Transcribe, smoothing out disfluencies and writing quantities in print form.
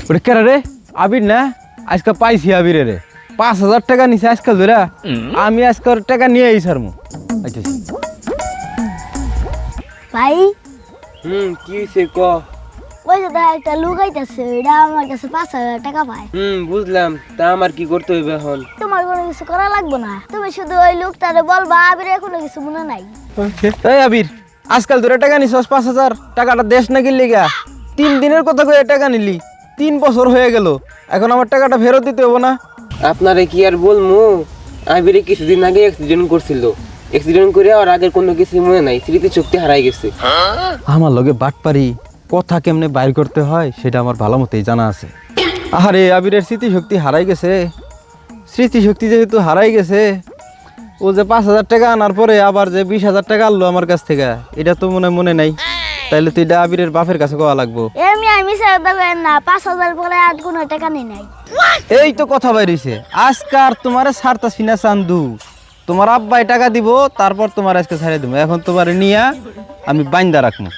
ওরে কেন রে? আবির না, আজকে পাইছি আবিরে রে 5,000 টাকা নিছে আজকাল ধরে। আমি আজকে ওর টাকা নিয়ে আইছি আর আচ্ছা ভাই কি হইছে ক? ওই যে একটা লোক আইতাছে, এটা আমার কাছে 5,000 টাকা পায়। বুঝলাম, তা আমার কি করতে হইবে এখন? তোমার কোনো কিছু করা লাগবে না, তুমি শুধু ওই লোকটারে বলবা আবির কোনো কিছু মনে নাই। এই আবির, আজকাল ধরে টাকা নিছস 5,000 টাকাটা দেশ না কিনলি গা? 3 দিনের কথা কয়ে টাকা নিলি, 3 বছর হয়ে গেল, এখন আমার টাকাটা ফেরত দিতে হবে না? আপনারে কি আর বলমু, আবিরে কিছুদিন আগে অ্যাক্সিডেন্ট করছিল। অ্যাক্সিডেন্ট করে আর আগের কোনো কিছু মনে নাই, স্মৃতি শক্তি হারাই গেছে। আমার লগে বাটপারি কথা কেমনে বাইর করতে হয় সেটা আমার ভালো মতোই জানা আছে। আরে আবিরের স্মৃতিশক্তি হারাই গেছে। স্মৃতিশক্তি যেহেতু হারাই গেছে, ও যে 5,000 টাকা আনার পরে আবার যে 20,000 টাকা আনলো আমার কাছ থেকে, এটা তো মনে নাই। তাইলে তো এটা আবিরের বাপের কাছে কোয়া লাগবো। আমি স্যার দেবেন না, 5,000 পরে আর কোনো টাকা নেই নাই। এই তো কথা বাইরেছে, আজকার তোমার ছাড়তাছি না চান্দু। তোমার আব্বাই টাকা দিব, তারপর তোমার আজকে ছাড়িয়ে দেবো। এখন তোমার নিয়া আমি বাইন্দা রাখবো।